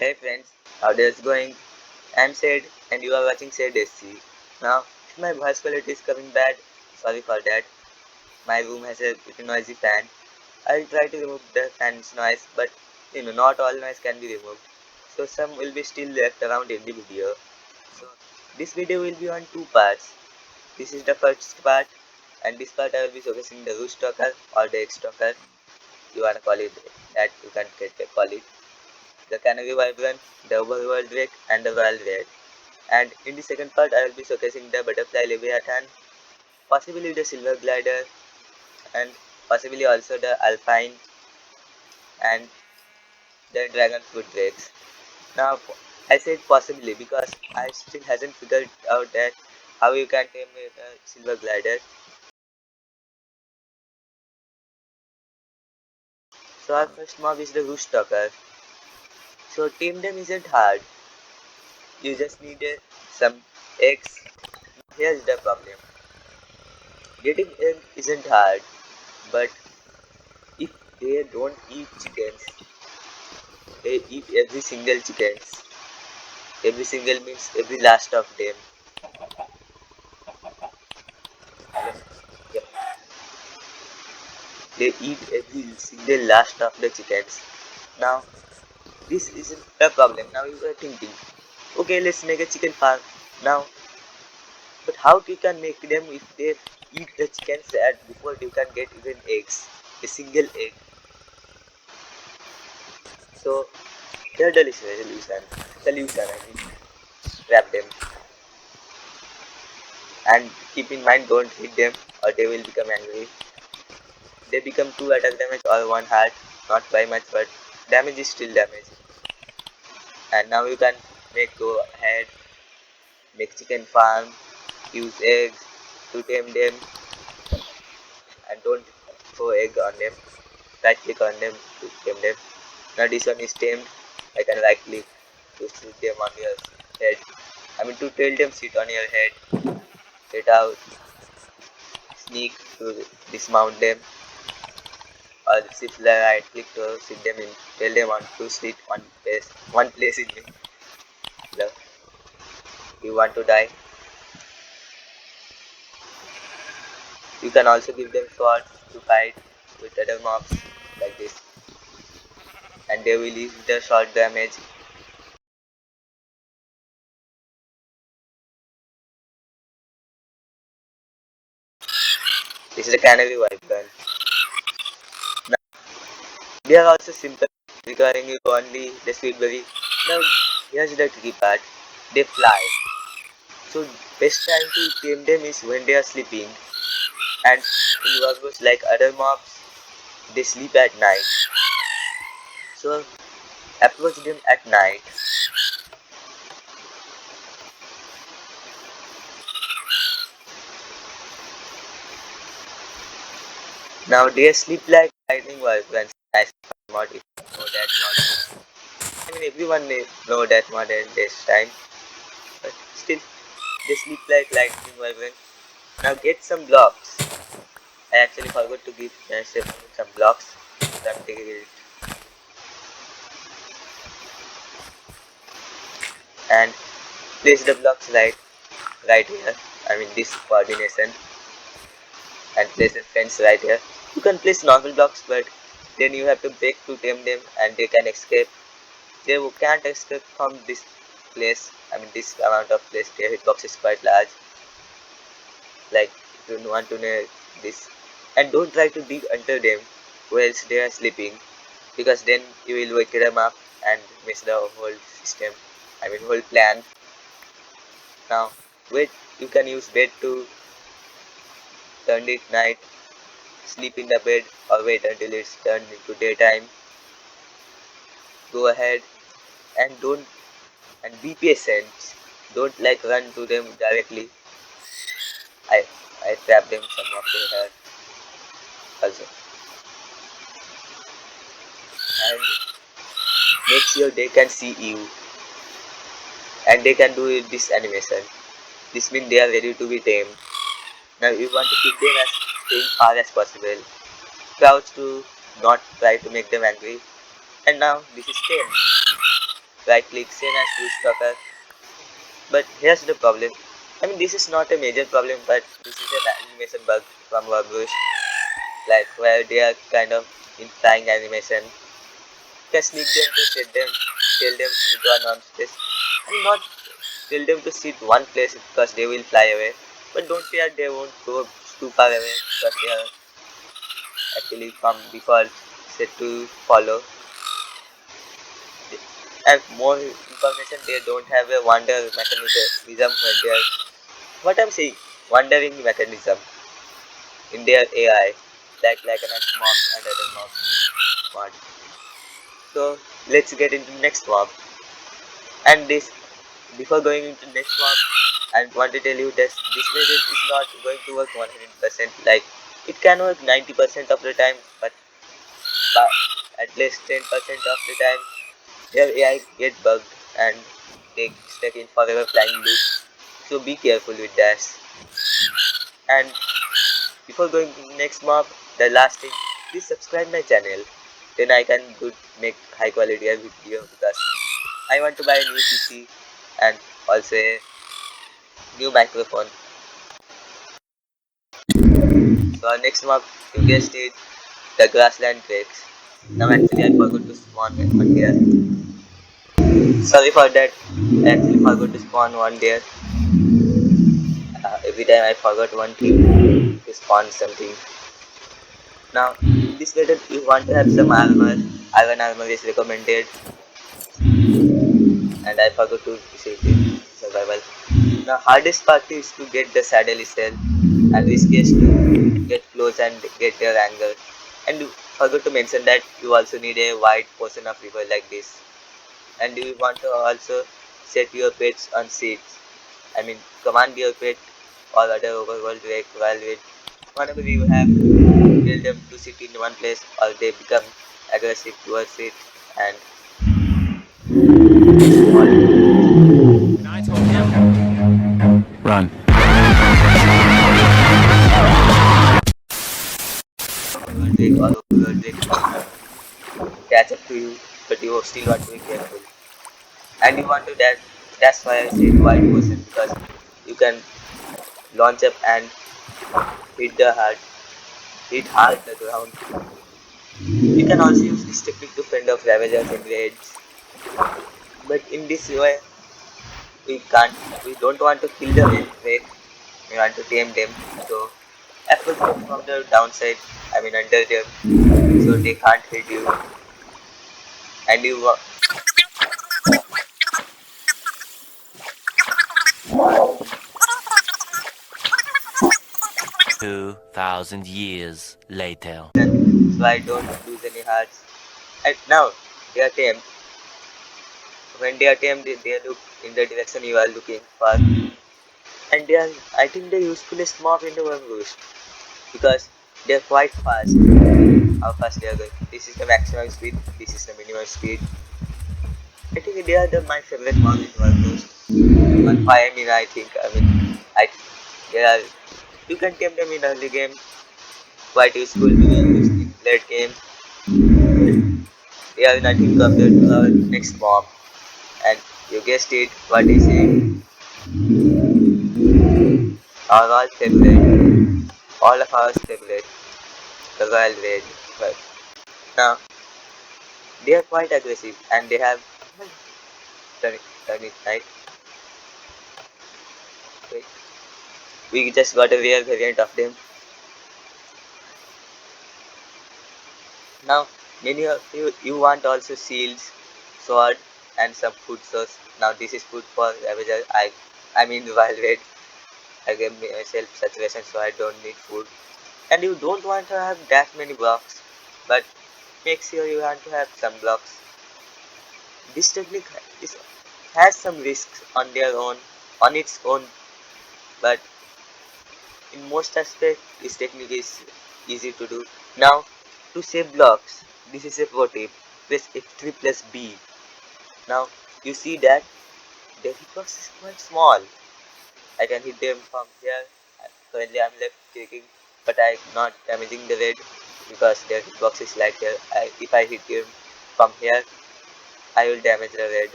Hey friends, how is going? I'm Sid and you are watching Sid SC. Now, if my voice quality is coming bad, sorry for that. My room has a pretty noisy fan. I'll try to remove the fan's noise, but not all noise can be removed. So some will be still left around in the video. So this video will be on two parts. This is the first part, and this part I will be focusing the Rost Stalker or the Egg Stalker. You wanna call it that, you can call it. The Canary Wivern, the Overworld Drake, and the Wild Red. And in the second part, I will be showcasing the Butterfly Leviathan, possibly the Silver Glider, and possibly also the Alpine and the Dragon Fruit Drakes. Now, I said possibly because I still hasn't figured out that how you can tame a Silver Glider. So our first mob is the Rost Stalker. So tame them isn't hard. You just need some eggs. Here's the problem. Getting egg isn't hard, but if they don't eat chickens, they eat every single chickens. Every single means every last of them. Yep. They eat every single last of the chickens. Now, this isn't the problem. Now you are thinking, okay, let's make a chicken farm. Now, but how you can make them if they eat the chickens and before you can get even eggs? A single egg. So, here's the solution. Solution, I mean, trap them. And keep in mind, don't hit them or they will become angry. They become 2 attack damage or 1 heart, not by much, but damage is still damage. And now you can go ahead, make chicken farm, use eggs to tame them, and don't throw egg on them. Right click on them to tame them. Now this one is tamed. I can right click to shoot them on your head. I mean to tell them sit on your head, get out, sneak to dismount them, or shift right click to sit them in, tell them on to sit one place in me. Love. You want to die. You can also give them swords to fight with other mobs like this, and they will use the short damage. This is a Canary Wivern. Now, they are also simple, requiring you only the sweet berry. Now, here's the tricky part. They fly. So, best time to tame them is when they are sleeping. And in Wyrmroost, like other mobs, they sleep at night. So, approach them at night. Now, they sleep like lightning wyverns. Nice mod if you know that mod. I mean, everyone may know that mod at this time, but still, they sleep like lightning wyverns. Now, get some blocks. I actually forgot to give myself some blocks. So I'm taking it. And place the blocks right here. I mean, this coordination. And place a fence right here. You can place normal blocks, but then you have to break to tame them and they can escape. They can't escape from this place. I mean this amount of place. Their hitbox is quite large. Like if you want to know this. And don't try to dig under them whilst they are sleeping, because then you will wake them up and miss the whole system. I mean whole plan. Now wait, you can use bed to turn it night, sleep in the bed or wait until it's turned into daytime. Go ahead and don't and be patient. Don't like run to them directly. I I trap them some of their hair also. And make sure they can see you and they can do this animation. This means they are ready to be tamed. Now you want to keep them as staying far as possible. Crouch to not try to make them angry. And now this is tamed. right click, same as Rost Stalker. But here's the problem. I mean, this is not a major problem, but this is an animation bug from Wyrmroost, like where they are kind of in flying animation. You can sneak them to set them, tell them into a non-space. I mean, not tell them to sit one place because they will fly away, but don't fear they won't go too far away because they are actually from default set to follow. And more information, they don't have a wander mechanism when they are, what I'm saying, wandering mechanism in their AI, like an mob and other mob. So let's get into next mob. And this, before going into next mob, I want to tell you that this method is not going to work 100%. Like it can work 90% of the time, but at least 10% of the time their AI get bugged and they stuck in forever flying loop. So be careful with that. And before going to the next mob, the last thing, please subscribe my channel. Then I can make high quality video because I want to buy a new PC and also a new microphone. So our next mob, you guessed it, the grassland drakes. Now actually I forgot to spawn one there. Sorry for that. I actually forgot to spawn one there. Every time I forgot one thing to spawn something. Now in this method you want to have some armor. Iron armor is recommended and I forgot to say it in survival. The hardest part is to get the saddle itself and riskiest to get close and get their anger. And you forgot to mention that you also need a wide portion of river like this. And you want to also set your pets on seats. I mean command your pet or other overworld Drake while with whenever you have tell them to sit in one place or they become aggressive towards it and I told him. Run. overworld Drake or overworld Drake catch up to you, but you still want to be careful. And you want to that's why I said wide person because you can launch up and hit the hard hit hard the ground. You can also use this technique to fend off ravagers in raids. But in this way we can't we don't want to kill the raid, we want to tame them. So approach them from the downside, I mean under them so they can't hit you and you 2,000 years later. so I don't lose any hearts. And now they are tamed. When they are tamed, they look in the direction you are looking for. And they are, I think the usefulest mob in the Wyrmroost because they are quite fast. How fast they are going. This is the maximum speed, this is the minimum speed. I think they are my favorite mob in Wyrmroost. On fire I mean I think, I they are, you can tame them in early game, quite useful to be used in late game. They are nothing compared to our next mob. And you guessed it, what is it? Our all favorite, all of our favorite, the Royal Raid. But now they are quite aggressive and they have turn it right. Wait. We just got a rare variant of them. Now many of you want also shields, sword and some food source. Now this is food for Ravager. I mean Royal Raid. I gave myself saturation so I don't need food. And you don't want to have that many blocks, but make sure you want to have some blocks. This technique has some risks on its own, but in most aspects, this technique is easy to do. Now, to save blocks, this is a pro tip. Press F3 plus B. Now, you see that the hitbox is quite small. I can hit them from here. Currently, I'm left clicking, but I'm not damaging the red because their hitbox is like here. If I hit them from here, I will damage the red.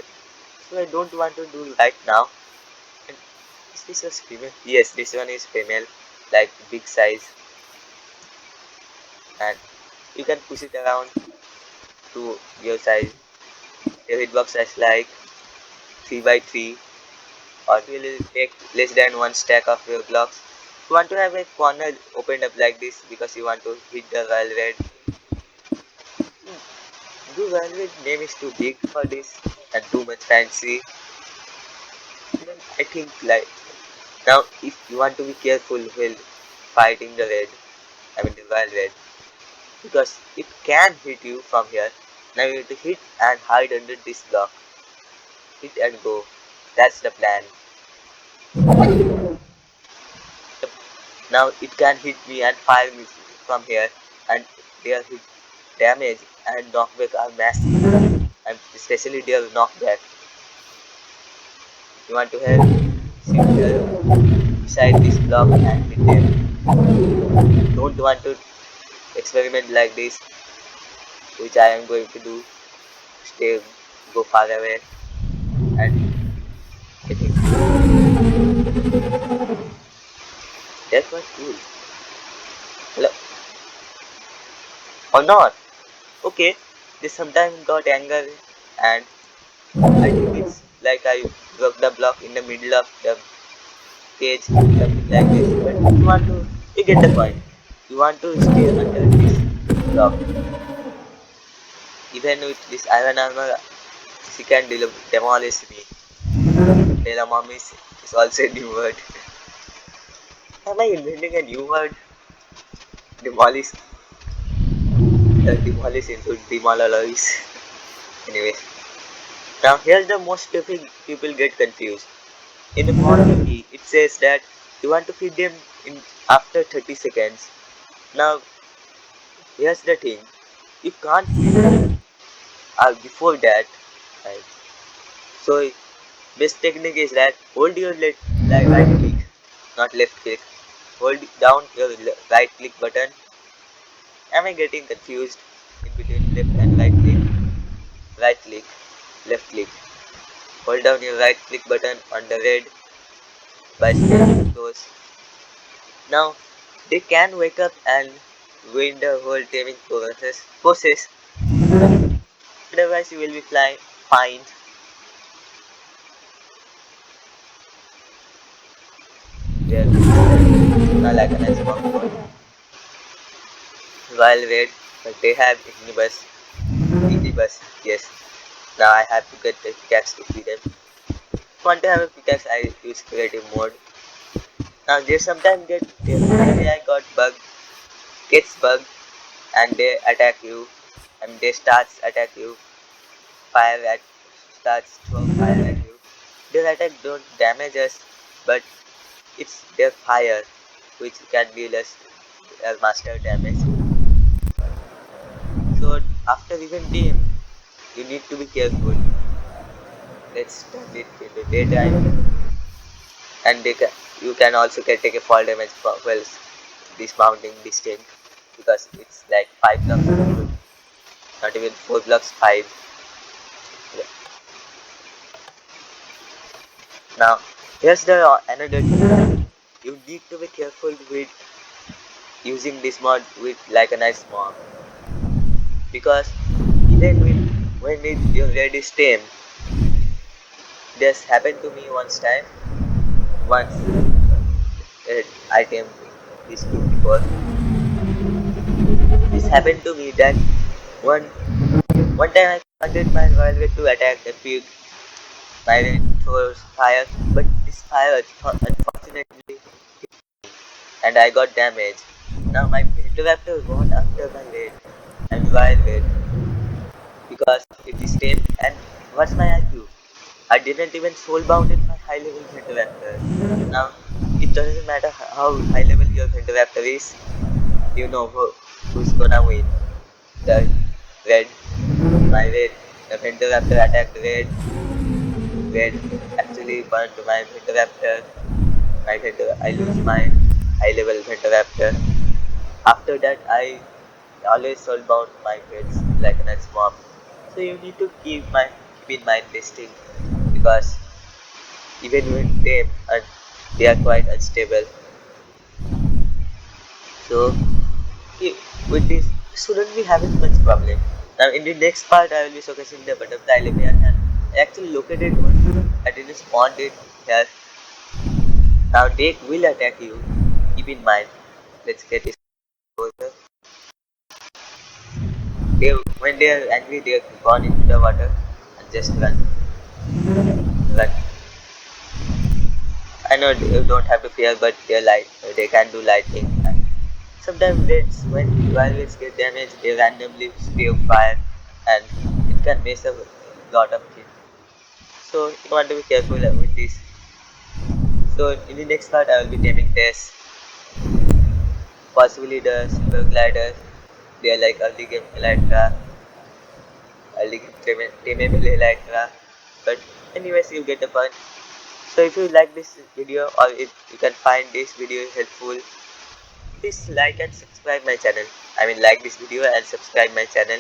So I don't want to do right now. And is this a female? Yes, this one is female, like big size, and you can push it around to your size. Your hitbox is like 3 by 3, or it will take less than one stack of your blocks. You want to have a corner opened up like this because you want to hit the royal red. The royal red name is too big for this and too much fancy. Then I think like now if you want to be careful while fighting the red, I mean the royal red, because it can hit you from here. Now you have to hit and hide under this block. Hit and go. That's the plan. Now it can hit me and fire me from here, and their hit damage and knockback are massive, and especially their knockback. You want to have sit here beside this block and hit them. Don't want to experiment like this, which I am going to do. Stay, go far away, and I think that was cool. Hello, or not? Okay, they sometimes got anger, and I think it's like I broke the block in the middle of the cage, something like this. But you want to, you get the point. You want to stay under this block. Even with this iron armor, she can demolish me. Is also a new word. Am I inventing a new word? Demolish, demolish into demololize. Anyway, now here's the most people get confused. In the mod wiki, it says that you want to feed them in after 30 seconds. Now, here's the thing. You can't feed them before that. Right? So, best technique is that hold your right click, not left click. Hold down your right click button. Am I getting confused in between left and right click? Right click, left click. Hold down your right click button on the red by staying close. Now, they can wake up and ruin the whole taming process. Otherwise, you will be fine. They are not like an Xbox One. While red, but they have Ignibus, yes. Now I have to get the pickaxe to feed them. If I want to have a pickaxe, I use creative mode. Now they sometimes maybe I got gets bugged, and they attack you, and they attack you, fire at, starts throw fire at you. Their attack don't damage us, but it's their fire, which can deal us master damage. So after even team, you need to be careful. Let's turn it into daytime, and you can also take a fall damage for well dismounting this tank because it's like 5 blocks, not even 4 blocks, 5. Yeah. Now here's the another thing. You need to be careful with using this mod with like a nice mob because even when your red is tame, this happened to me once I tamed this group before. This happened to me that one one time I wanted my royal red to attack the pig. My red throws fire, but this fire unfortunately and I got damaged. Now my interrupter got after my red and royal red because it is tamed and what's my IQ? I didn't even soulbound in my high level interrupter. Now it doesn't matter how high level your interrupter is, you know who's gonna win. The red, my red, the interrupter attacked red, red actually burned my interrupter, I lose my high level interrupter. After that I always soulbound my pets like an mob. So you need to keep in mind this thing because because even when tame and they are quite unstable. So with this shouldn't be having much problem. Now in the next part I will be showcasing the butterfly layer and I actually located one. I didn't spawn it here. Now they will attack you. Keep in mind. Let's get it closer. They when they are angry they are gone into the water and just run. Run. I know you don't have to fear but they can do lightning. Sometimes reds when rivals get damaged they randomly spray fire and it can mess up a lot of things. So you want to be careful with this. So in the next part I will be taming this, possibly the super glider. They are like early game Elytra, early game tameable Elytra. But anyways you get the point. So if you like this video or if you can find this video helpful, please like and subscribe my channel. I mean like this video and subscribe my channel.